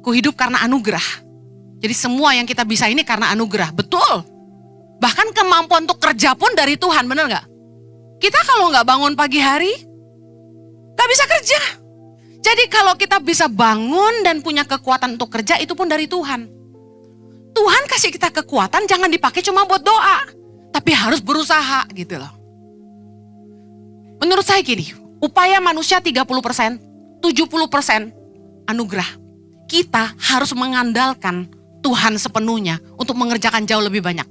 Kuhidup karena anugerah. Jadi semua yang kita bisa ini karena anugerah. Betul. Bahkan kemampuan untuk kerja pun dari Tuhan, bener gak? Kita kalau gak bangun pagi hari, gak bisa kerja. Jadi kalau kita bisa bangun dan punya kekuatan untuk kerja, itu pun dari Tuhan. Tuhan kasih kita kekuatan, jangan dipakai cuma buat doa. Tapi harus berusaha gitu loh. Menurut saya gini, upaya manusia 30%, 70% anugerah. Kita harus mengandalkan Tuhan sepenuhnya untuk mengerjakan jauh lebih banyak.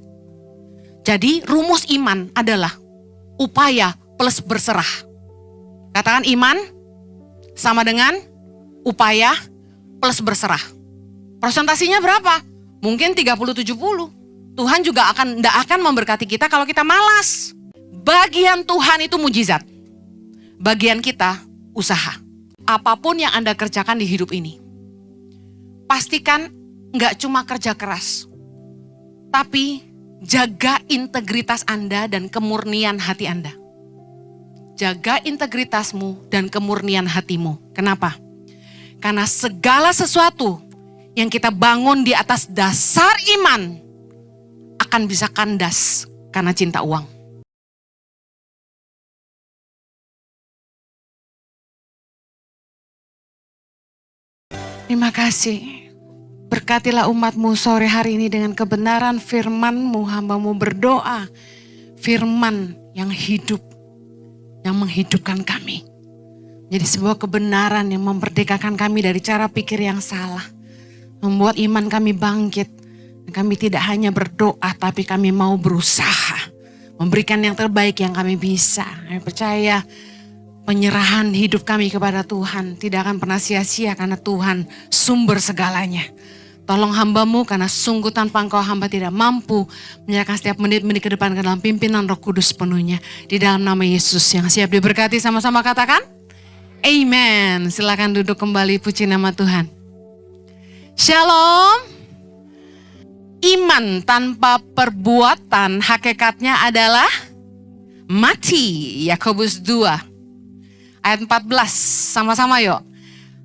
Jadi rumus iman adalah upaya plus berserah. Katakan iman sama dengan upaya plus berserah. Persentasinya berapa? Mungkin 30-70. Tuhan juga tidak akan memberkati kita kalau kita malas. Bagian Tuhan itu mujizat. Bagian kita usaha. Apapun yang Anda kerjakan di hidup ini, pastikan nggak cuma kerja keras, tapi jaga integritas Anda dan kemurnian hati Anda. Jaga integritasmu dan kemurnian hatimu. Kenapa? Karena segala sesuatu yang kita bangun di atas dasar iman akan bisa kandas karena cinta uang. Terima kasih. Berkatilah umat-Mu sore hari ini dengan kebenaran firman-Mu. Hamba-Mu berdoa. Firman yang hidup, yang menghidupkan kami. Jadi sebuah kebenaran yang memerdekakan kami dari cara pikir yang salah. Membuat iman kami bangkit. Kami tidak hanya berdoa, tapi kami mau berusaha. Memberikan yang terbaik yang kami bisa. Kami percaya penyerahan hidup kami kepada Tuhan tidak akan pernah sia-sia karena Tuhan sumber segalanya. Tolong hamba-Mu karena sungguh tanpa Engkau hamba tidak mampu menyerahkan setiap menit-menit ke depan ke dalam pimpinan Roh Kudus sepenuhnya. Di dalam nama Yesus yang siap diberkati, sama-sama katakan Amen. Silakan duduk kembali, puji nama Tuhan. Shalom. Iman tanpa perbuatan hakikatnya adalah mati. Yakobus 2. Ayat 14, sama-sama yuk.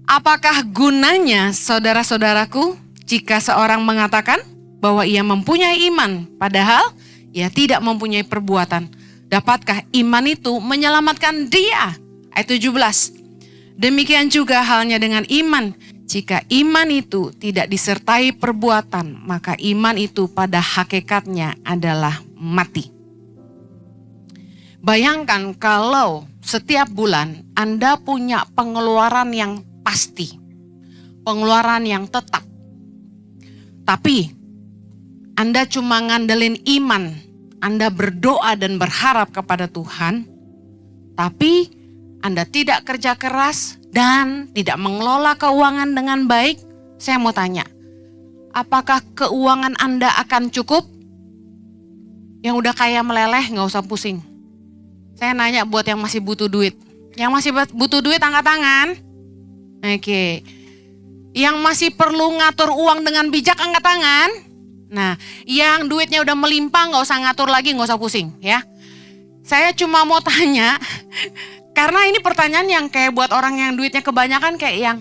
Apakah gunanya saudara-saudaraku jika seorang mengatakan bahwa ia mempunyai iman, padahal ia tidak mempunyai perbuatan? Dapatkah iman itu menyelamatkan dia? Ayat 17, demikian juga halnya dengan iman. Jika iman itu tidak disertai perbuatan, maka iman itu pada hakikatnya adalah mati. Bayangkan kalau setiap bulan Anda punya pengeluaran yang pasti, pengeluaran yang tetap. Tapi Anda cuma ngandelin iman, Anda berdoa dan berharap kepada Tuhan, tapi Anda tidak kerja keras dan tidak mengelola keuangan dengan baik. Saya mau tanya, apakah keuangan Anda akan cukup? Yang udah kaya meleleh gak usah pusing. Saya nanya buat yang masih butuh duit. Yang masih butuh duit angkat tangan. Oke. Yang masih perlu ngatur uang dengan bijak angkat tangan. Nah, yang duitnya udah melimpah gak usah ngatur lagi, gak usah pusing ya. Saya cuma mau tanya, karena ini pertanyaan yang kayak buat orang yang duitnya kebanyakan kayak yang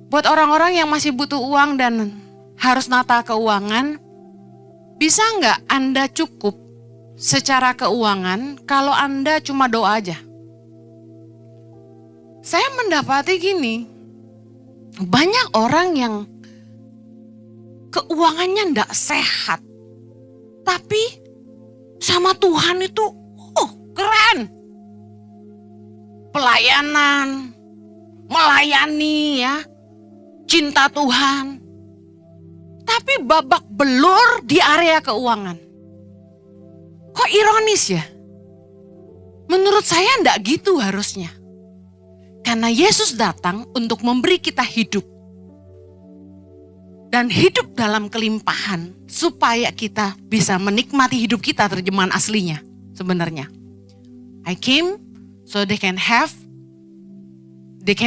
buat orang-orang yang masih butuh uang dan harus nata keuangan, bisa gak Anda cukup secara keuangan kalau Anda cuma doa aja? Saya mendapati gini, banyak orang yang keuangannya ndak sehat, tapi sama Tuhan itu keren. Pelayanan, melayani ya, cinta Tuhan. Tapi babak belur di area keuangan. Kok ironis ya? Menurut saya enggak gitu harusnya. Karena Yesus datang untuk memberi kita hidup. Dan hidup dalam kelimpahan supaya kita bisa menikmati hidup kita, terjemahan aslinya sebenarnya. I came so they can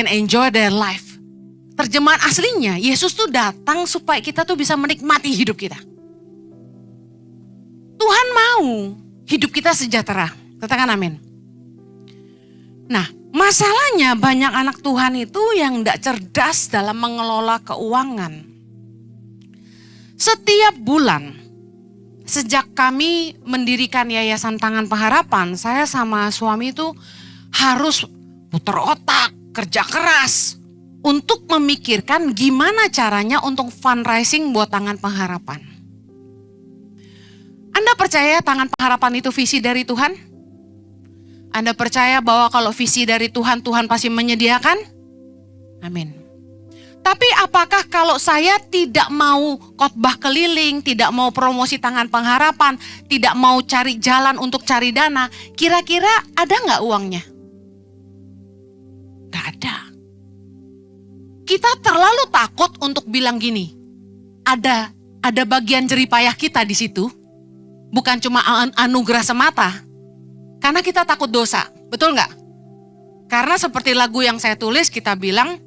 enjoy their life. Terjemahan aslinya, Yesus tuh datang supaya kita tuh bisa menikmati hidup kita. Tuhan mau hidup kita sejahtera. Katakan amin. Nah, Masalahnya banyak anak Tuhan itu yang tidak cerdas dalam mengelola keuangan. Setiap bulan, sejak kami mendirikan Yayasan Tangan Pengharapan, saya sama suami itu harus putar otak, kerja keras untuk memikirkan gimana caranya untuk fundraising buat Tangan Pengharapan. Anda percaya Tangan Pengharapan itu visi dari Tuhan? Anda percaya bahwa kalau visi dari Tuhan, Tuhan pasti menyediakan? Amin. Tapi apakah kalau saya tidak mau khotbah keliling, tidak mau promosi Tangan Pengharapan, tidak mau cari jalan untuk cari dana, kira-kira ada nggak uangnya? Nggak ada. Kita terlalu takut untuk bilang gini, ada bagian jeripayah kita di situ, bukan cuma anugerah semata. Karena kita takut dosa, betul nggak? Karena seperti lagu yang saya tulis, kita bilang,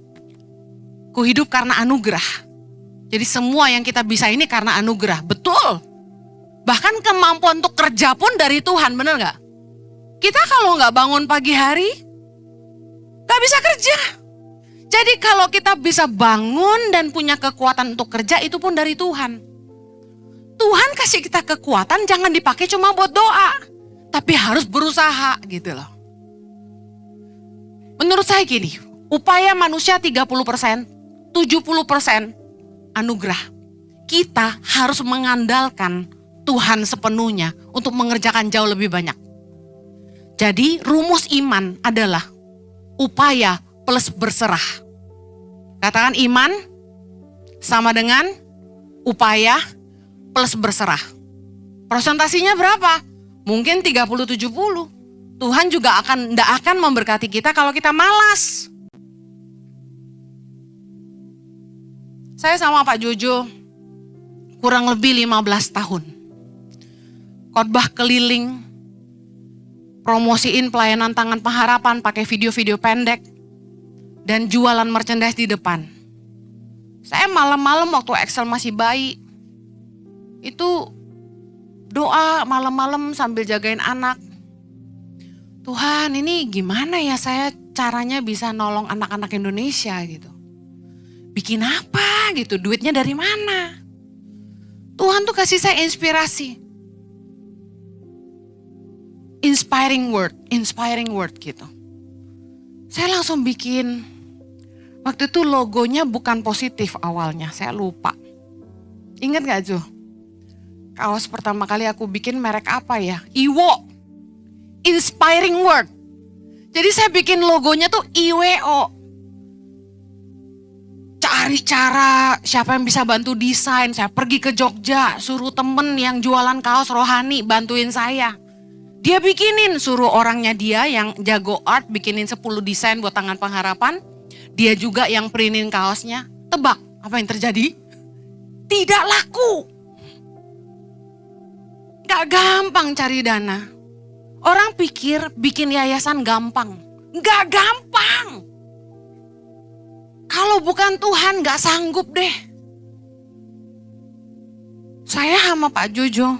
ku hidup karena anugerah. Jadi semua yang kita bisa ini karena anugerah, betul. Bahkan kemampuan untuk kerja pun dari Tuhan, bener nggak? Kita kalau nggak bangun pagi hari, nggak bisa kerja. Jadi kalau kita bisa bangun dan punya kekuatan untuk kerja, itu pun dari Tuhan. Tuhan kasih kita kekuatan, jangan dipakai cuma buat doa. Tapi harus berusaha gitu loh. Menurut saya gini, upaya manusia 30%, 70% anugerah. Kita harus mengandalkan Tuhan sepenuhnya untuk mengerjakan jauh lebih banyak. Jadi rumus iman adalah upaya plus berserah. Katakan iman sama dengan upaya plus berserah. Presentasinya berapa? Mungkin 30-70. Tuhan juga tidak akan memberkati kita kalau kita malas. Saya sama Pak Jojo kurang lebih 15 tahun. Khotbah keliling, promosiin pelayanan Tangan Pengharapan pakai video-video pendek, dan jualan merchandise di depan. Saya malam-malam waktu Excel masih bayi, itu doa malam-malam sambil jagain anak. Tuhan, ini gimana ya saya caranya bisa nolong anak-anak Indonesia gitu. Bikin apa gitu, duitnya dari mana? Tuhan tuh kasih saya inspirasi. Inspiring word gitu. Saya langsung bikin, waktu itu logonya bukan positif awalnya, saya lupa. Ingat gak Jo? Kaos pertama kali aku bikin merek apa ya? Iwo. Inspiring word. Jadi saya bikin logonya tuh IWO. Cari cara siapa yang bisa bantu desain. Saya pergi ke Jogja, suruh temen yang jualan kaos rohani bantuin saya. Dia bikinin, suruh orangnya dia yang jago art bikinin 10 desain buat Tangan Pengharapan. Dia juga yang printin kaosnya. Tebak apa yang terjadi? Tidak laku. Gak gampang cari dana. Orang pikir bikin yayasan gampang. Gak gampang. Kalau bukan Tuhan gak sanggup deh. Saya sama Pak Jojo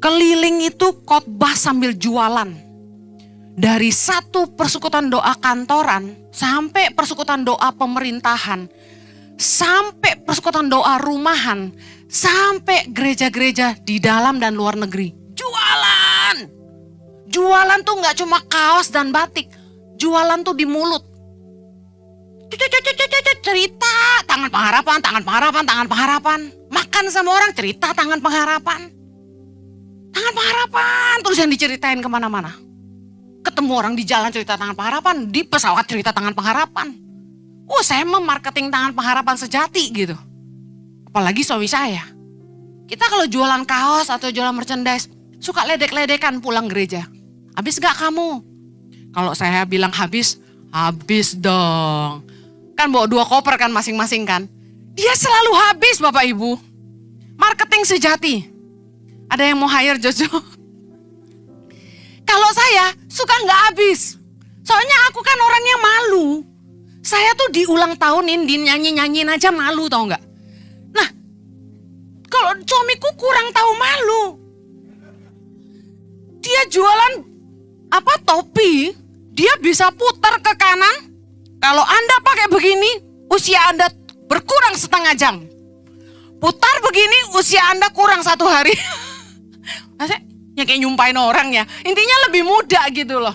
keliling itu khotbah sambil jualan. Dari satu persekutuan doa kantoran sampai persekutuan doa pemerintahan. Sampai persekutuan doa rumahan. Sampai gereja-gereja di dalam dan luar negeri. Jualan. Jualan tuh gak cuma kaos dan batik. Jualan tuh di mulut. Cerita Tangan Pengharapan, Tangan Pengharapan, Tangan Pengharapan. Makan sama orang cerita Tangan Pengharapan. Tangan Pengharapan. Terus yang diceritain kemana-mana. Ketemu orang di jalan cerita Tangan Pengharapan. Di pesawat cerita Tangan Pengharapan. Oh, saya memarketing Tangan Pengharapan sejati gitu. Apalagi suami saya. Kita kalau jualan kaos atau jualan merchandise, suka ledek-ledekan pulang gereja. Habis gak kamu? Kalau saya bilang habis dong. Kan bawa 2 koper kan masing-masing kan. Dia selalu habis Bapak Ibu. Marketing sejati. Ada yang mau hire Jojo? Kalau saya suka gak habis. Soalnya aku kan orangnya malu. Saya tuh diulang tahunin, dinyanyi-nyanyiin aja malu tau gak? Nah, kalau suamiku kurang tahu malu. Dia jualan topi, dia bisa putar ke kanan. Kalau Anda pakai begini, usia Anda berkurang setengah jam. Putar begini, usia Anda kurang 1 hari. Ya kayak nyumpain orang ya. Intinya lebih muda gitu loh.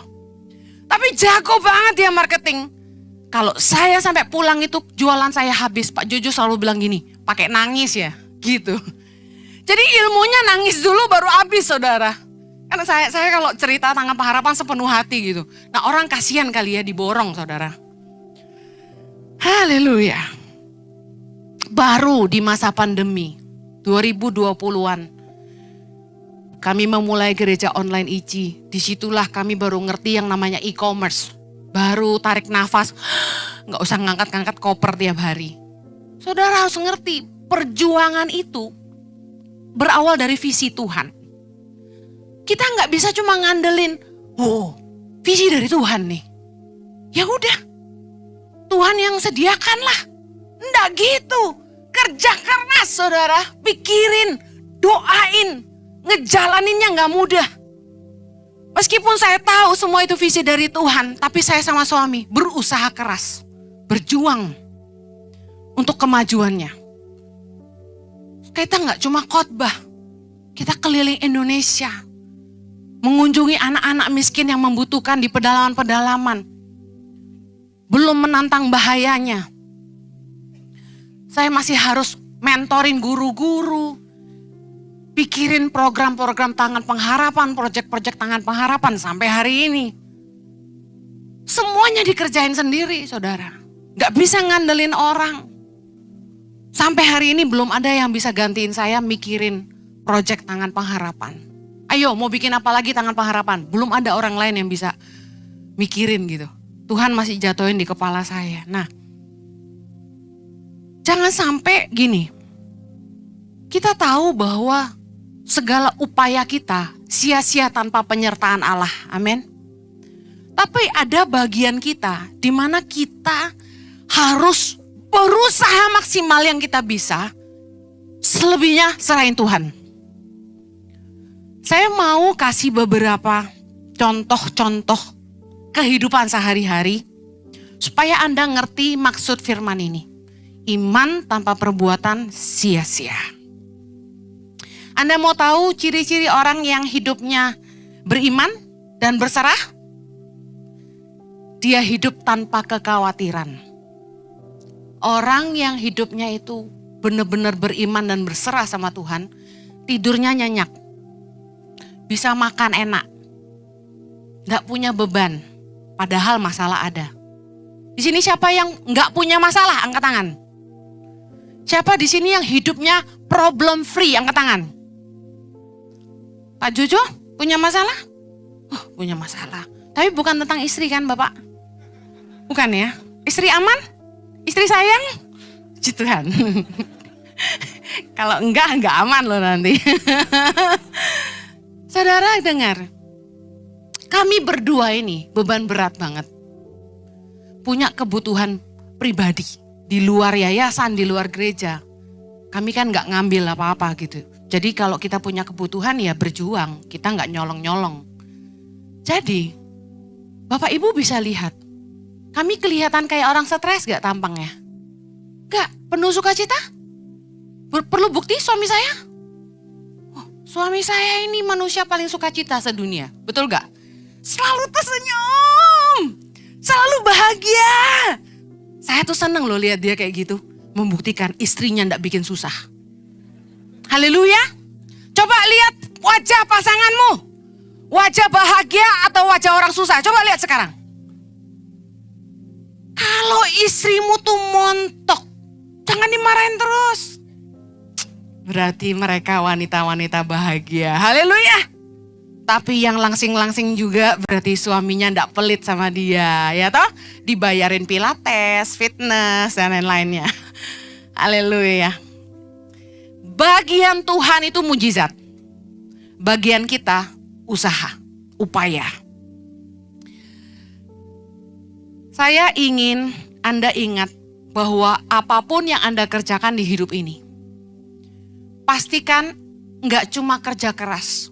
Tapi jago banget dia marketing. Kalau saya sampai pulang itu jualan saya habis, Pak Jojo selalu bilang gini, pakai nangis ya, gitu. Jadi ilmunya nangis dulu baru habis, saudara. Karena saya kalau cerita Tangan Pengharapan sepenuh hati gitu. Nah orang kasihan kali ya diborong, saudara. Haleluya. Baru di masa pandemi 2020-an kami memulai gereja online ICI. Disitulah kami baru ngerti yang namanya e-commerce. Baru tarik nafas, nggak usah ngangkat-ngangkat koper tiap hari. Saudara harus ngerti, perjuangan itu berawal dari visi Tuhan. Kita nggak bisa cuma ngandelin, visi dari Tuhan nih. Ya udah, Tuhan yang sediakan lah. Nggak gitu, kerja keras saudara, pikirin, doain, ngejalaninnya nggak mudah. Meskipun saya tahu semua itu visi dari Tuhan, tapi saya sama suami berusaha keras, berjuang untuk kemajuannya. Kita nggak cuma khotbah, kita keliling Indonesia, mengunjungi anak-anak miskin yang membutuhkan di pedalaman-pedalaman. Belum menantang bahayanya. Saya masih harus mentorin guru-guru, pikirin program-program Tangan Pengharapan, proyek-proyek Tangan Pengharapan sampai hari ini. Semuanya dikerjain sendiri, saudara. Gak bisa ngandelin orang. Sampai hari ini belum ada yang bisa gantiin saya mikirin proyek Tangan Pengharapan. Ayo mau bikin apa lagi Tangan Pengharapan? Belum ada orang lain yang bisa mikirin gitu. Tuhan masih jatuhin di kepala saya. Nah, jangan sampai gini. Kita tahu bahwa segala upaya kita sia-sia tanpa penyertaan Allah. Amin. Tapi ada bagian kita di mana kita harus berusaha maksimal yang kita bisa. Selebihnya serahin Tuhan. Saya mau kasih beberapa contoh-contoh kehidupan sehari-hari supaya Anda ngerti maksud firman ini. Iman tanpa perbuatan sia-sia. Anda mau tahu ciri-ciri orang yang hidupnya beriman dan berserah? Dia hidup tanpa kekhawatiran. Orang yang hidupnya itu benar-benar beriman dan berserah sama Tuhan, tidurnya nyenyak, bisa makan enak, gak punya beban, padahal masalah ada. Di sini siapa yang gak punya masalah? Angkat tangan. Siapa di sini yang hidupnya problem free? Angkat tangan. Pak Jojo punya masalah? Punya masalah. Tapi bukan tentang istri kan Bapak? Bukan ya? Istri aman? Istri sayang? Puji Tuhan. Kalau enggak aman loh nanti. Saudara dengar. Kami berdua ini beban berat banget. Punya kebutuhan pribadi. Di luar yayasan, di luar gereja. Kami kan gak ngambil apa-apa gitu. Jadi kalau kita punya kebutuhan ya berjuang, kita nggak nyolong-nyolong. Jadi Bapak Ibu bisa lihat, kami kelihatan kayak orang stres gak tampangnya? Gak, penuh sukacita? Perlu bukti suami saya? Suami saya ini manusia paling sukacita sedunia, betul gak? Selalu tersenyum, selalu bahagia. Saya tuh seneng loh lihat dia kayak gitu, membuktikan istrinya nggak bikin susah. Haleluya. Coba lihat wajah pasanganmu. Wajah bahagia atau wajah orang susah. Coba lihat sekarang. Kalau istrimu tuh montok, jangan dimarahin terus. Berarti mereka wanita-wanita bahagia. Haleluya. Tapi yang langsing-langsing juga berarti suaminya ndak pelit sama dia. Ya toh? Dibayarin pilates, fitness, dan lain-lainnya. Haleluya. Bagian Tuhan itu mujizat. Bagian kita usaha, upaya. Saya ingin Anda ingat bahwa apapun yang Anda kerjakan di hidup ini, pastikan nggak cuma kerja keras,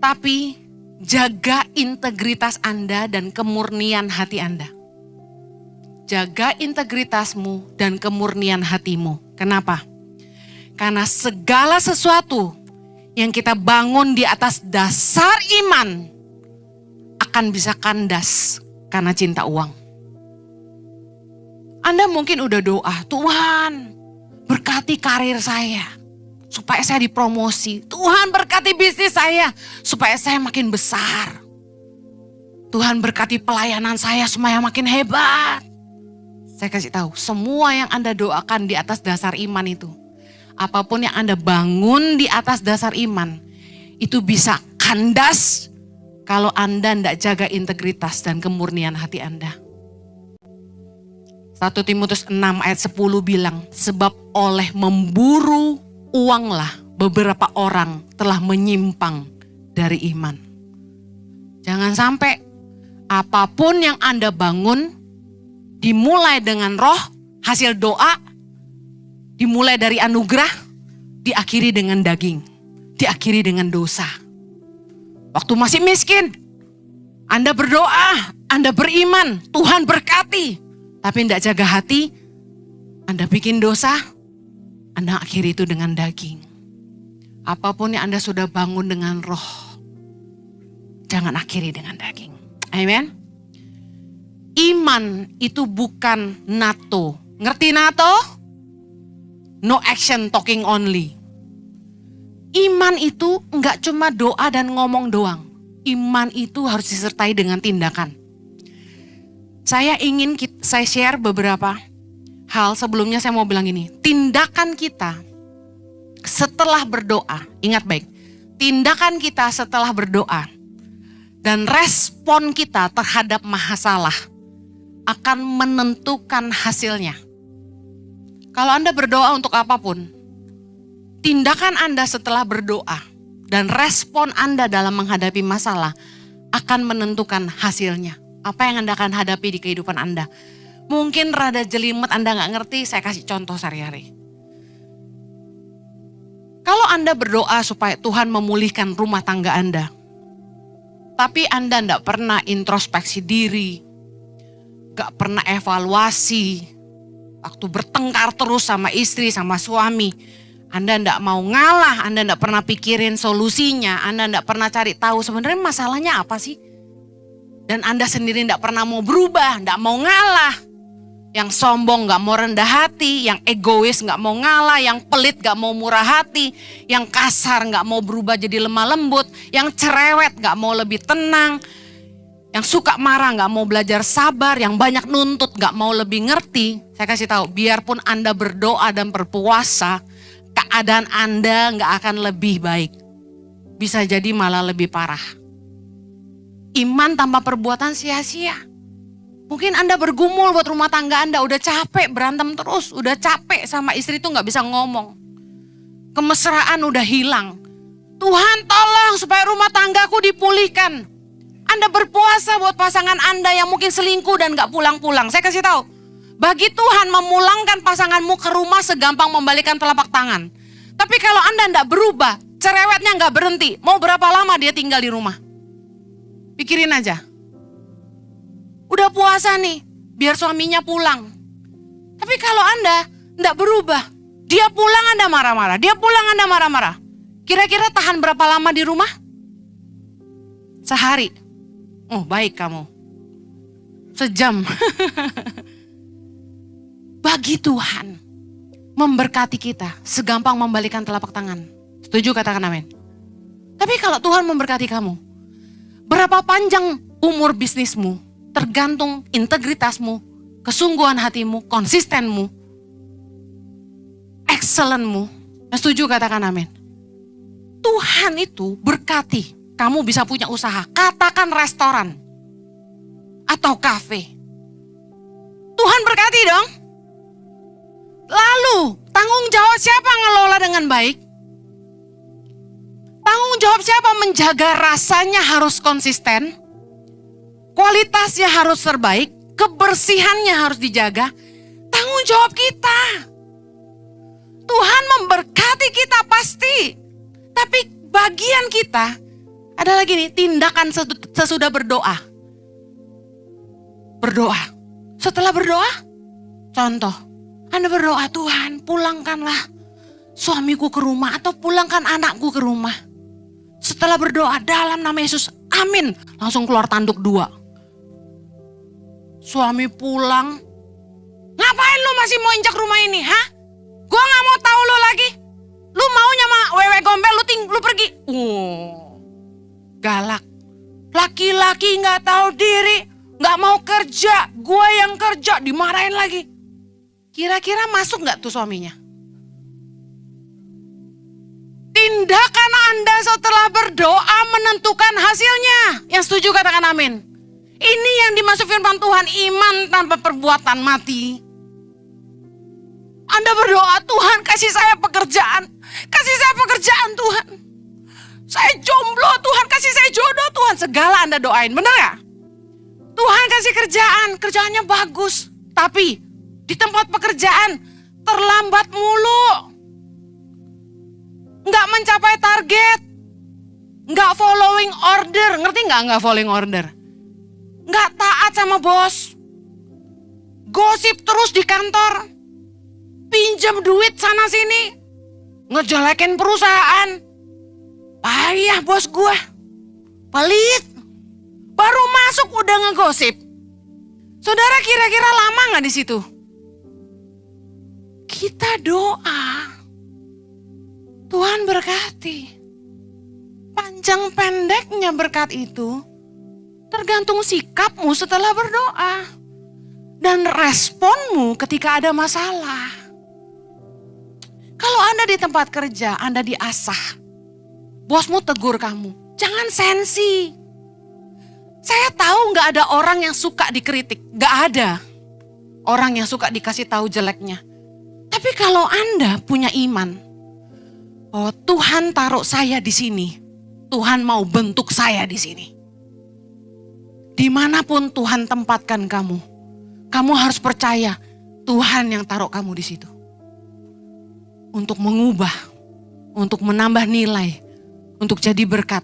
tapi Jaga integritas Anda dan kemurnian hati Anda. Jaga integritasmu dan kemurnian hatimu. Kenapa? Karena segala sesuatu yang kita bangun di atas dasar iman akan bisa kandas karena cinta uang. Anda mungkin udah doa, Tuhan berkati karir saya supaya saya dipromosi. Tuhan berkati bisnis saya supaya saya makin besar. Tuhan berkati pelayanan saya supaya makin hebat. Saya kasih tahu, semua yang Anda doakan di atas dasar iman itu, apapun yang Anda bangun di atas dasar iman, itu bisa kandas kalau Anda tidak jaga integritas dan kemurnian hati Anda. 1 Timotius 6 ayat 10 bilang, sebab oleh memburu uanglah beberapa orang telah menyimpang dari iman. Jangan sampai apapun yang Anda bangun, dimulai dengan roh, hasil doa, dimulai dari anugerah, diakhiri dengan daging, diakhiri dengan dosa. Waktu masih miskin, Anda berdoa, Anda beriman, Tuhan berkati, tapi tidak jaga hati, Anda bikin dosa, Anda akhiri itu dengan daging. Apapun yang Anda sudah bangun dengan roh, jangan akhiri dengan daging. Amen. Iman itu bukan NATO. Ngerti NATO? No action, talking only. Iman itu enggak cuma doa dan ngomong doang. Iman itu harus disertai dengan tindakan. Saya share beberapa hal. Sebelumnya saya mau bilang ini. Tindakan kita setelah berdoa, ingat baik. Tindakan kita setelah berdoa dan respon kita terhadap masalah akan menentukan hasilnya. Kalau Anda berdoa untuk apapun, tindakan Anda setelah berdoa dan respon Anda dalam menghadapi masalah akan menentukan hasilnya. Apa yang Anda akan hadapi di kehidupan Anda. Mungkin rada jelimet, Anda gak ngerti, saya kasih contoh sehari-hari. Kalau Anda berdoa supaya Tuhan memulihkan rumah tangga Anda, tapi Anda gak pernah introspeksi diri, gak pernah evaluasi, waktu bertengkar terus sama istri, sama suami, Anda ndak mau ngalah, Anda ndak pernah pikirin solusinya, Anda ndak pernah cari tahu sebenarnya masalahnya apa sih. Dan Anda sendiri ndak pernah mau berubah, ndak mau ngalah. Yang sombong gak mau rendah hati, yang egois gak mau ngalah, yang pelit gak mau murah hati, yang kasar gak mau berubah jadi lemah lembut, yang cerewet gak mau lebih tenang, yang suka marah gak mau belajar sabar, yang banyak nuntut gak mau lebih ngerti. Saya kasih tahu, biarpun Anda berdoa dan berpuasa, keadaan Anda gak akan lebih baik. Bisa jadi malah lebih parah. Iman tanpa perbuatan sia-sia. Mungkin Anda bergumul buat rumah tangga Anda, udah capek berantem terus, udah capek sama istri tuh gak bisa ngomong. Kemesraan udah hilang. Tuhan tolong supaya rumah tanggaku dipulihkan. Anda berpuasa buat pasangan Anda yang mungkin selingkuh dan gak pulang-pulang. Saya kasih tahu, bagi Tuhan memulangkan pasanganmu ke rumah segampang membalikan telapak tangan. Tapi kalau Anda gak berubah, cerewetnya gak berhenti, mau berapa lama dia tinggal di rumah? Pikirin aja. Udah puasa nih, biar suaminya pulang. Tapi kalau Anda gak berubah, dia pulang Anda marah-marah, dia pulang Anda marah-marah. Kira-kira tahan berapa lama di rumah? Sehari. Oh baik kamu. Sejam. Bagi Tuhan memberkati kita segampang membalikan telapak tangan. Setuju, katakan amin. Tapi kalau Tuhan memberkati kamu, berapa panjang umur bisnismu tergantung integritasmu, kesungguhan hatimu, konsistenmu, excellentmu. Setuju, katakan amin. Tuhan itu berkati kamu bisa punya usaha, katakan restoran atau kafe. Tuhan berkati dong. Lalu tanggung jawab siapa ngelola dengan baik? Tanggung jawab siapa menjaga rasanya harus konsisten, kualitasnya harus terbaik, kebersihannya harus dijaga. Tanggung jawab kita. Tuhan memberkati kita pasti. Tapi bagian kita Ada lagi nih, tindakan sesudah berdoa. Berdoa. Setelah berdoa, contoh, Anda berdoa, Tuhan pulangkanlah suamiku ke rumah atau pulangkan anakku ke rumah. Setelah berdoa dalam nama Yesus, amin. Langsung keluar tanduk 2. Suami pulang, ngapain lu masih mau injak rumah ini, ha? Gua gak mau tahu lu lagi. Lu maunya sama wewe gombel, lu pergi. Galak. Laki-laki gak tahu diri, gak mau kerja, gua yang kerja, dimarahin lagi. Kira-kira masuk gak tuh suaminya? Tindakan Anda setelah berdoa menentukan hasilnya. Yang setuju katakan amin. Ini yang dimaksud firman Tuhan, iman tanpa perbuatan mati. Anda berdoa, Tuhan kasih saya pekerjaan. Kasih saya pekerjaan Tuhan. Saya jomblo Tuhan, kasih saya jodoh Tuhan. Segala Anda doain, benar ya? Tuhan kasih kerjaan, kerjaannya bagus. Tapi di tempat pekerjaan terlambat mulu. Nggak mencapai target. Nggak following order. Ngerti nggak following order? Nggak taat sama bos. Gosip terus di kantor. Pinjam duit sana sini. Ngejelekin perusahaan. Payah bos gua. Pelit. Baru masuk udah ngegosip. Saudara kira-kira lama nggak di situ? Kita doa. Tuhan berkati. Panjang pendeknya berkat itu tergantung sikapmu setelah berdoa. Dan responmu ketika ada masalah. Kalau Anda di tempat kerja, Anda diasah. Bosmu tegur kamu, jangan sensi. Saya tahu gak ada orang yang suka dikritik. Gak ada orang yang suka dikasih tahu jeleknya. Tapi kalau Anda punya iman, oh Tuhan taruh saya di sini. Tuhan mau bentuk saya di sini. Dimanapun Tuhan tempatkan kamu, kamu harus percaya Tuhan yang taruh kamu di situ. Untuk mengubah, untuk menambah nilai, untuk jadi berkat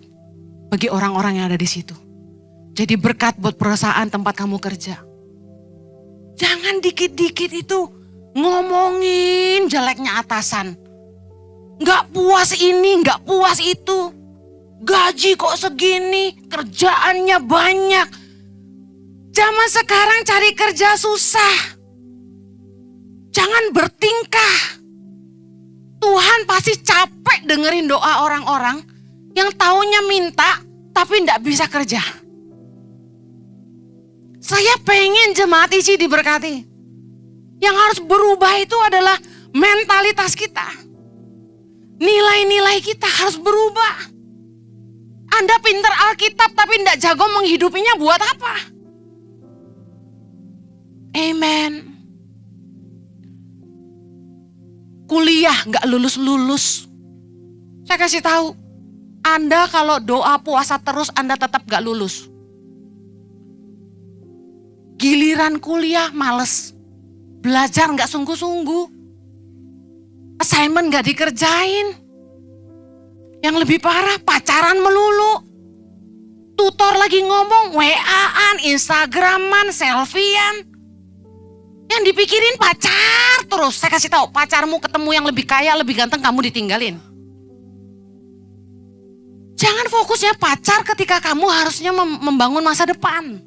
bagi orang-orang yang ada di situ. Jadi berkat buat perusahaan tempat kamu kerja. Jangan dikit-dikit itu ngomongin jeleknya atasan. Gak puas ini, gak puas itu. Gaji kok segini, kerjaannya banyak. Zaman sekarang cari kerja susah. Jangan bertingkah. Tuhan pasti capek dengerin doa orang-orang yang taunya minta tapi gak bisa kerja. Saya pengen jemaat isi diberkati. Yang harus berubah itu adalah mentalitas kita. Nilai-nilai kita harus berubah. Anda pintar Alkitab tapi tidak jago menghidupinya buat apa? Amen. Kuliah nggak lulus-lulus. Saya kasih tahu, Anda kalau doa puasa terus Anda tetap nggak lulus. Giliran kuliah males, belajar nggak sungguh-sungguh, assignment nggak dikerjain. Yang lebih parah pacaran melulu. Tutor lagi ngomong, WA-an, Instagraman, selfie-an. Yang dipikirin pacar terus. Saya kasih tahu, pacarmu ketemu yang lebih kaya, lebih ganteng, kamu ditinggalin. Jangan fokusnya pacar ketika kamu harusnya membangun masa depan.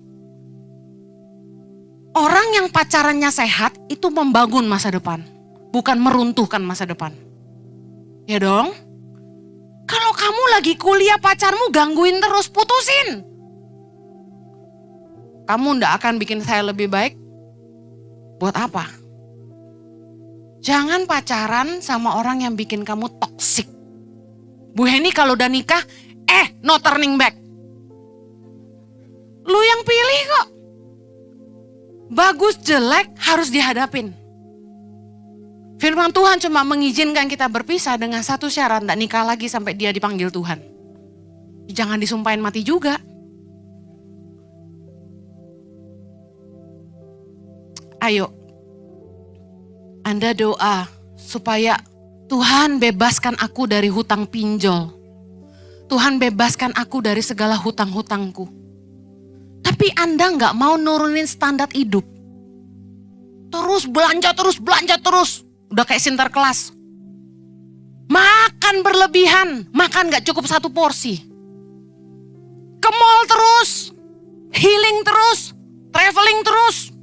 Orang yang pacarannya sehat itu membangun masa depan. Bukan meruntuhkan masa depan. Ya dong? Kalau kamu lagi kuliah pacarmu gangguin terus, putusin. Kamu ndak akan bikin saya lebih baik. Buat apa? Jangan pacaran sama orang yang bikin kamu toksik. Bu Heni kalau udah nikah, no turning back. Lu yang pilih kok. Bagus jelek harus dihadapin. Firman Tuhan cuma mengizinkan kita berpisah dengan satu syarat, tidak nikah lagi sampai dia dipanggil Tuhan. Jangan disumpahin mati juga. Ayo, Anda doa supaya Tuhan bebaskan aku dari hutang pinjol. Tuhan bebaskan aku dari segala hutang-hutangku. Tapi Anda nggak mau nurunin standar hidup. Terus belanja terus. Udah kayak Sinterklas. Makan berlebihan, makan nggak cukup satu porsi. Ke mall terus, healing terus, traveling terus,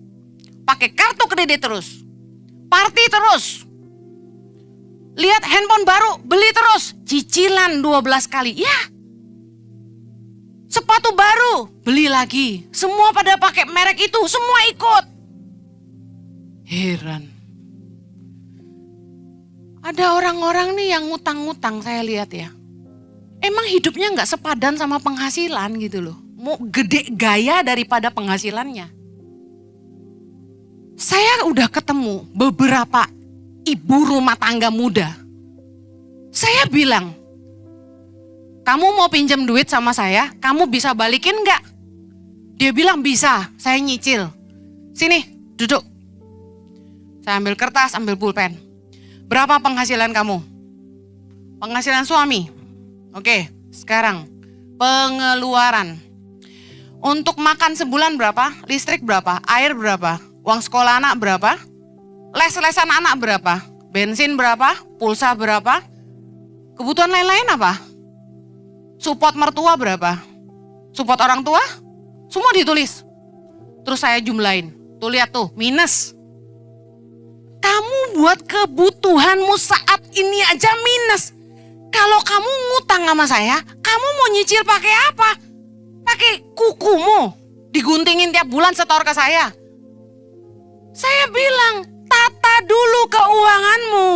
pakai kartu kredit terus, party terus. Lihat handphone baru, beli terus. Cicilan 12 kali. Ya. Sepatu baru, beli lagi. Semua pada pakai merek itu, semua ikut. Heran. Ada orang-orang nih yang ngutang-ngutang saya lihat ya. Emang hidupnya gak sepadan sama penghasilan gitu loh. Mau gede gaya daripada penghasilannya. Saya udah ketemu beberapa ibu rumah tangga muda. Saya bilang, kamu mau pinjam duit sama saya, kamu bisa balikin gak? Dia bilang bisa, saya nyicil. Sini, duduk. Saya ambil kertas, ambil pulpen. Berapa penghasilan kamu? Penghasilan suami. Oke, sekarang pengeluaran. Untuk makan sebulan berapa? Listrik berapa? Air berapa? Uang sekolah anak berapa? Les-lesan anak berapa? Bensin berapa? Pulsa berapa? Kebutuhan lain-lain apa? Support mertua berapa? Support orang tua? Semua ditulis. Terus saya jumlahin. Tuh lihat tuh, minus. Kamu buat kebutuhanmu saat ini aja minus. Kalau kamu ngutang sama saya, kamu mau nyicil pakai apa? Pakai kukumu. Diguntingin tiap bulan setor ke saya. Saya bilang, tata dulu keuanganmu.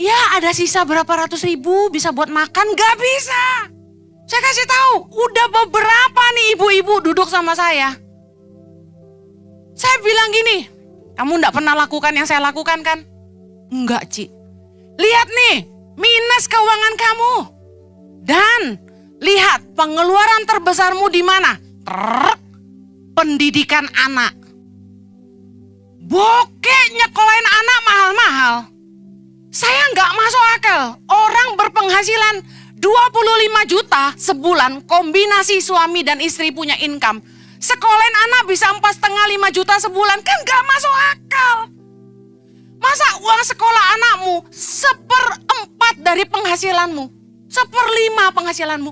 Ya ada sisa berapa ratus ribu bisa buat makan, gak bisa. Saya kasih tahu, udah beberapa nih ibu-ibu duduk sama saya. Saya bilang gini, kamu gak pernah lakukan yang saya lakukan kan? Enggak, Ci. Lihat nih, minus keuangan kamu. Dan lihat pengeluaran terbesarmu di mana? Pendidikan anak. Bokek nyekolahin anak mahal-mahal. Saya nggak masuk akal. Orang berpenghasilan 25 juta sebulan, kombinasi suami dan istri punya income. Sekolahin anak bisa 4,5-5 juta sebulan, kan nggak masuk akal. Masa uang sekolah anakmu 1/4 dari penghasilanmu, 1/5 penghasilanmu,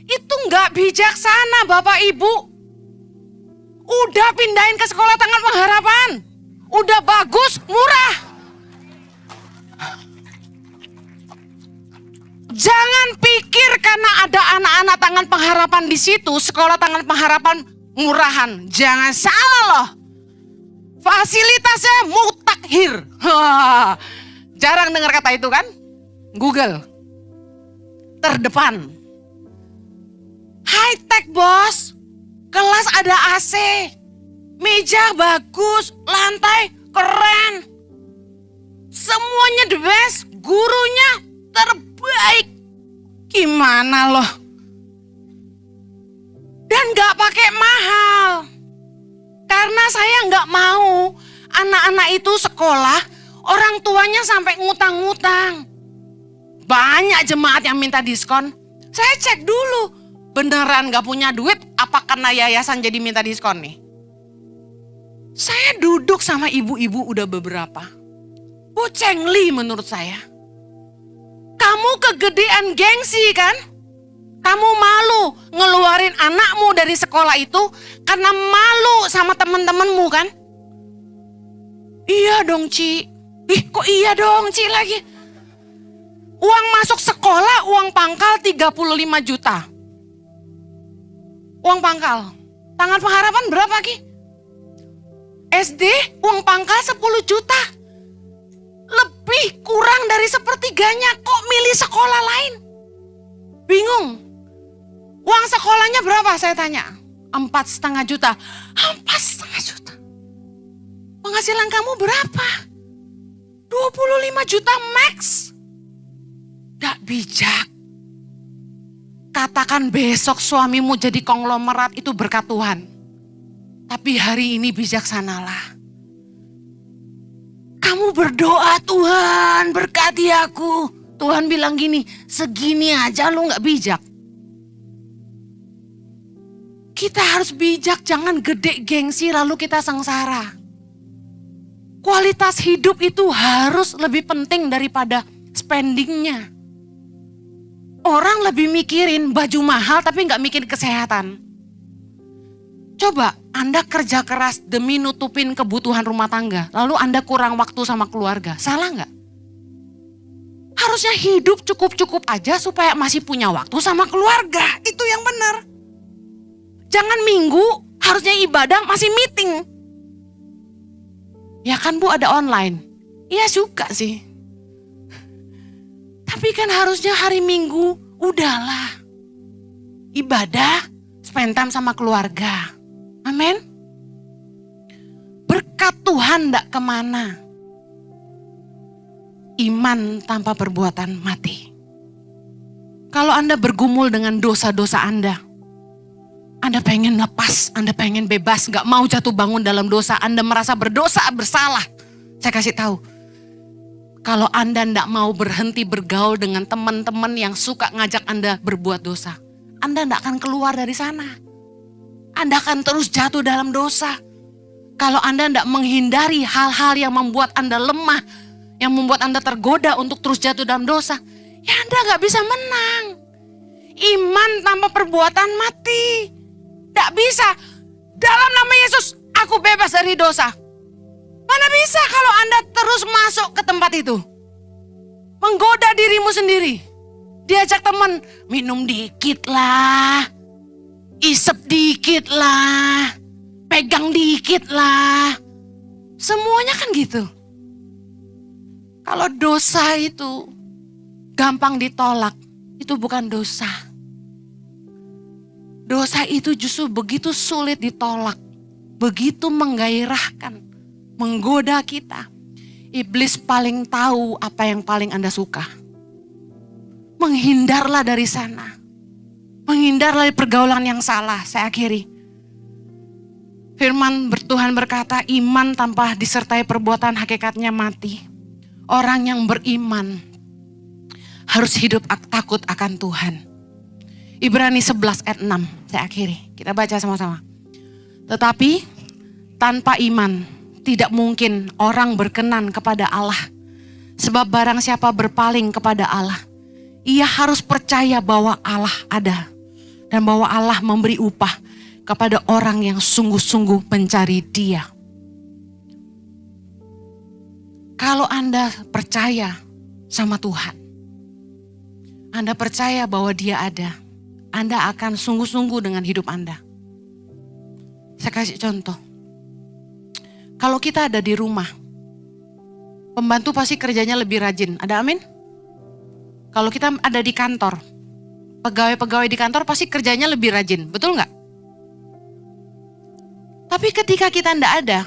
itu nggak bijaksana Bapak Ibu. Udah pindahin ke sekolah Tangan Pengharapan, udah bagus, murah. Jangan pikir karena ada anak-anak Tangan Pengharapan di situ, sekolah Tangan Pengharapan murahan. Jangan salah loh. Fasilitasnya mutakhir. Jarang dengar kata itu kan? Google. Terdepan. High tech bos. Kelas ada AC. Meja bagus, lantai keren. Semuanya the best, gurunya terbaik. Gimana loh? Dan gak pakai mahal. Karena saya gak mau anak-anak itu sekolah, orang tuanya sampai ngutang-ngutang. Banyak jemaat yang minta diskon. Saya cek dulu, beneran gak punya duit, apa karena yayasan jadi minta diskon nih? Saya duduk sama ibu-ibu udah beberapa. Cengli menurut saya. Kamu kegedean gengsi kan? Kamu malu ngeluarin anakmu dari sekolah itu karena malu sama teman-temanmu kan? Iya dong Ci. Kok iya dong Ci lagi? Uang masuk sekolah, uang pangkal 35 juta. Uang pangkal. Tangan Pengharapan berapa Ki? SD uang pangkal 10 juta. Lebih kurang dari sepertiganya, kok milih sekolah lain? Bingung. Uang sekolahnya berapa saya tanya? 4,5 juta. 4,5 juta. Penghasilan kamu berapa? 25 juta max. Gak bijak. Katakan besok suamimu jadi konglomerat, itu berkat Tuhan. Tapi hari ini bijaksanalah. Kamu berdoa, Tuhan berkati aku. Tuhan bilang gini, segini aja lu gak bijak. Kita harus bijak, jangan gede gengsi lalu kita sengsara. Kualitas hidup itu harus lebih penting daripada spendingnya. Orang lebih mikirin baju mahal tapi gak mikirin kesehatan. Coba Anda kerja keras demi nutupin kebutuhan rumah tangga, lalu Anda kurang waktu sama keluarga, salah gak? Harusnya hidup cukup-cukup aja supaya masih punya waktu sama keluarga. Itu yang benar. Jangan minggu harusnya ibadah masih meeting. Ya kan Bu, ada online. Iya suka sih. Tapi kan harusnya hari Minggu udahlah. Ibadah, spend time sama keluarga. Amin. Berkat Tuhan gak kemana. Iman tanpa perbuatan mati. Kalau Anda bergumul dengan dosa-dosa Anda pengen lepas, Anda pengen bebas, gak mau jatuh bangun dalam dosa, Anda merasa berdosa, bersalah. Saya kasih tahu, kalau Anda gak mau berhenti bergaul dengan teman-teman yang suka ngajak Anda berbuat dosa, Anda gak akan keluar dari sana. Anda akan terus jatuh dalam dosa. Kalau Anda gak menghindari hal-hal yang membuat Anda lemah, yang membuat Anda tergoda untuk terus jatuh dalam dosa, ya Anda gak bisa menang. Iman tanpa perbuatan mati. Gak bisa. Dalam nama Yesus, aku bebas dari dosa. Mana bisa kalau Anda terus masuk ke tempat itu. Menggoda dirimu sendiri. Diajak teman, minum dikit lah. Isep dikit lah. Pegang dikit lah. Semuanya kan gitu. Kalau dosa itu gampang ditolak, itu bukan dosa. Dosa itu justru begitu sulit ditolak, begitu menggairahkan, menggoda kita. Iblis paling tahu apa yang paling Anda suka. Menghindarlah dari sana. Menghindarlah dari pergaulan yang salah. Saya akhiri. Firman Tuhan berkata, iman tanpa disertai perbuatan hakikatnya mati. Orang yang beriman harus hidup takut akan Tuhan. Ibrani 11 ayat 6, saya akhiri. Kita baca sama-sama. Tetapi tanpa iman tidak mungkin orang berkenan kepada Allah. Sebab barang siapa berpaling kepada Allah, ia harus percaya bahwa Allah ada. Dan bahwa Allah memberi upah kepada orang yang sungguh-sungguh mencari Dia. Kalau Anda percaya sama Tuhan, Anda percaya bahwa Dia ada, Anda akan sungguh-sungguh dengan hidup Anda. Saya kasih contoh. Kalau kita ada di rumah, pembantu pasti kerjanya lebih rajin. Ada amin? Kalau kita ada di kantor, pegawai-pegawai di kantor pasti kerjanya lebih rajin. Betul nggak? Tapi ketika kita nggak ada,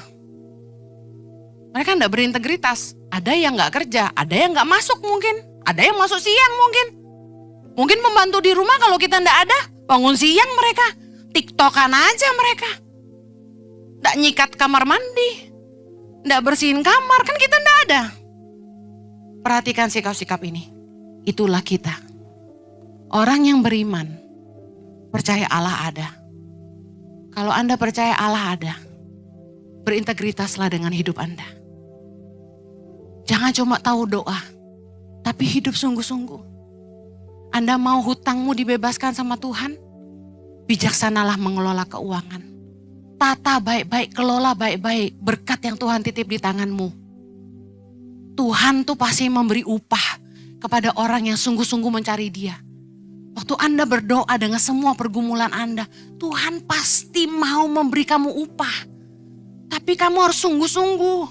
mereka nggak berintegritas. Ada yang nggak kerja, ada yang nggak masuk mungkin. Ada yang masuk siang mungkin. Mungkin pembantu di rumah kalau kita nggak ada, bangun siang mereka. TikTokan aja mereka. Nggak nyikat kamar mandi. Nggak bersihin kamar, kan kita nggak ada. Perhatikan sikap-sikap ini. Itulah kita. Orang yang beriman, percaya Allah ada. Kalau Anda percaya Allah ada, berintegritaslah dengan hidup Anda. Jangan cuma tahu doa, tapi hidup sungguh-sungguh. Anda mau hutangmu dibebaskan sama Tuhan? Bijaksanalah mengelola keuangan. Tata baik-baik, kelola baik-baik berkat yang Tuhan titip di tanganmu. Tuhan tuh pasti memberi upah kepada orang yang sungguh-sungguh mencari Dia. Waktu Anda berdoa dengan semua pergumulan Anda, Tuhan pasti mau memberi kamu upah. Tapi kamu harus sungguh-sungguh.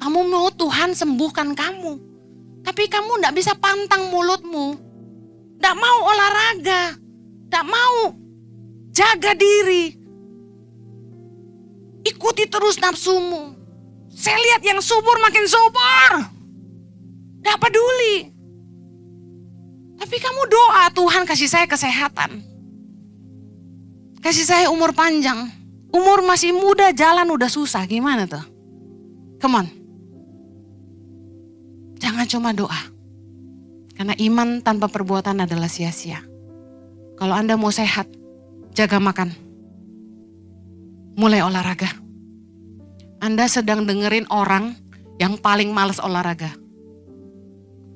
Kamu mau Tuhan sembuhkan kamu. Tapi kamu gak bisa pantang mulutmu. Gak mau olahraga. Gak mau jaga diri. Ikuti terus nafsumu. Saya lihat yang subur makin subur. Gak peduli. Tapi kamu doa, Tuhan kasih saya kesehatan. Kasih saya umur panjang. Umur masih muda, jalan udah susah. Gimana tuh? Come on. Jangan cuma doa. Karena iman tanpa perbuatan adalah sia-sia. Kalau Anda mau sehat, jaga makan. Mulai olahraga. Anda sedang dengerin orang yang paling males olahraga.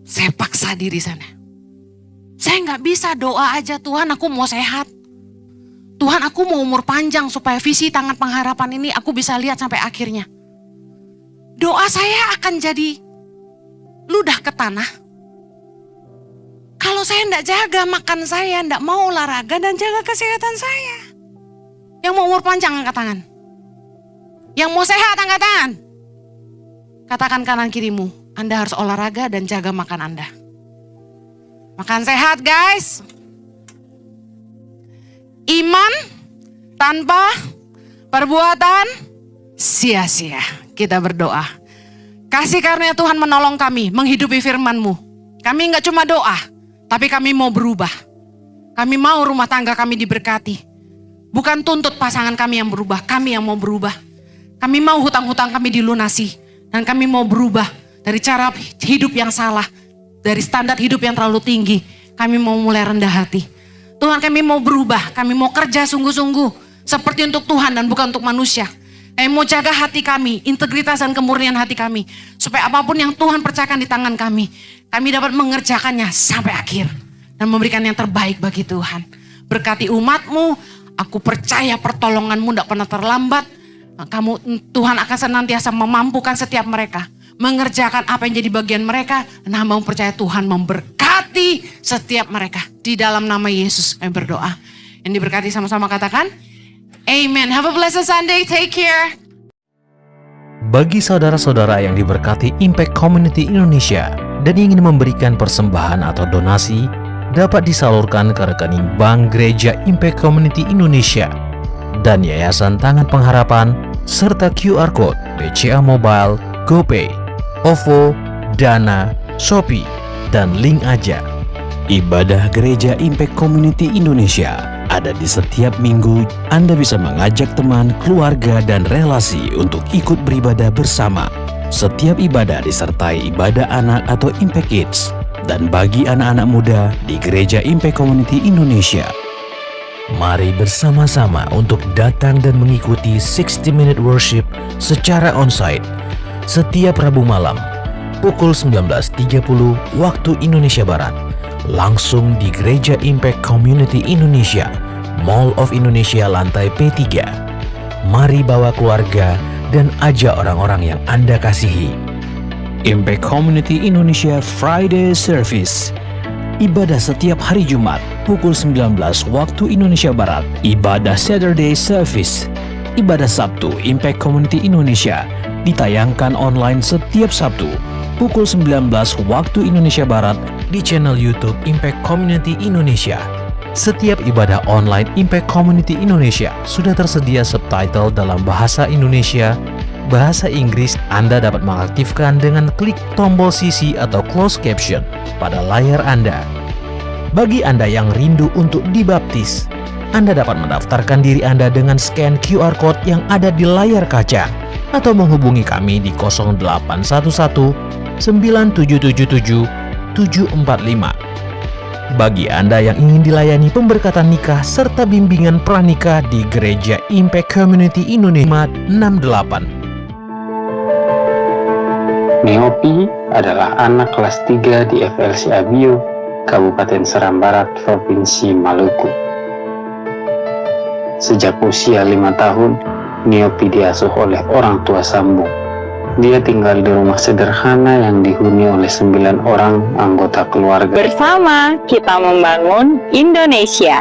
Saya paksa diri sana. Saya nggak bisa doa aja, Tuhan aku mau sehat. Tuhan aku mau umur panjang supaya visi tangan pengharapan ini aku bisa lihat sampai akhirnya. Doa saya akan jadi ludah ke tanah. Kalau saya nggak jaga makan saya, nggak mau olahraga dan jaga kesehatan saya. Yang mau umur panjang angkat tangan. Yang mau sehat angkat tangan. Katakan kanan kirimu, Anda harus olahraga dan jaga makan Anda. Makan sehat guys. Iman tanpa perbuatan sia-sia. Kita berdoa. Kasih karunia Tuhan menolong kami menghidupi firman-Mu. Kami nggak cuma doa, tapi kami mau berubah. Kami mau rumah tangga kami diberkati. Bukan tuntut pasangan kami yang berubah, kami yang mau berubah. Kami mau hutang-hutang kami dilunasi. Dan kami mau berubah dari cara hidup yang salah. Dari standar hidup yang terlalu tinggi. Kami mau mulai rendah hati. Tuhan kami mau berubah, kami mau kerja sungguh-sungguh. Seperti untuk Tuhan dan bukan untuk manusia. Kami mau jaga hati kami, integritas dan kemurnian hati kami. Supaya apapun yang Tuhan percayakan di tangan kami dapat mengerjakannya sampai akhir. Dan memberikan yang terbaik bagi Tuhan. Berkati umat-Mu, aku percaya pertolongan-Mu tidak pernah terlambat. Tuhan akan senantiasa memampukan setiap mereka. Mengerjakan apa yang jadi bagian mereka. Dan hamba percaya Tuhan memberkati setiap mereka. Di dalam nama Yesus kami berdoa. Yang diberkati sama-sama katakan, Amen. Have a blessed Sunday. Take care. Bagi saudara-saudara yang diberkati Impact Community Indonesia dan ingin memberikan persembahan atau donasi, dapat disalurkan ke rekening Bank Gereja Impact Community Indonesia dan Yayasan Tangan Pengharapan, serta QR Code BCA Mobile, GoPay, OVO, Dana, Shopee, dan link aja. Ibadah Gereja Impact Community Indonesia ada di setiap minggu. Anda bisa mengajak teman, keluarga, dan relasi untuk ikut beribadah bersama. Setiap ibadah disertai ibadah anak atau Impact Kids. Dan bagi anak-anak muda di Gereja Impact Community Indonesia, mari bersama-sama untuk datang dan mengikuti 60-minute worship secara onsite setiap Rabu malam pukul 19.30 waktu Indonesia Barat, langsung di Gereja Impact Community Indonesia, Mall of Indonesia lantai P3. Mari bawa keluarga dan ajak orang-orang yang Anda kasihi. Impact Community Indonesia Friday Service. Ibadah setiap hari Jumat pukul 19 waktu Indonesia Barat. Ibadah Saturday Service. Ibadah Sabtu Impact Community Indonesia ditayangkan online setiap Sabtu pukul 19 waktu Indonesia Barat di channel YouTube Impact Community Indonesia. Setiap ibadah online Impact Community Indonesia sudah tersedia subtitle dalam bahasa Indonesia, bahasa Inggris. Anda dapat mengaktifkan dengan klik tombol CC atau closed caption pada layar Anda. Bagi Anda yang rindu untuk dibaptis, Anda dapat mendaftarkan diri Anda dengan scan QR Code yang ada di layar kaca atau menghubungi kami di 0811 9777 745. Bagi Anda yang ingin dilayani pemberkatan nikah serta bimbingan pranikah di Gereja Impact Community Indonesia 68. Neopi adalah anak kelas 3 di FLC Abio, Kabupaten Seram Barat, Provinsi Maluku. Sejak usia 5 tahun, Neopi diasuh oleh orang tua sambung. Dia tinggal di rumah sederhana yang dihuni oleh 9 orang anggota keluarga. Bersama kita membangun Indonesia.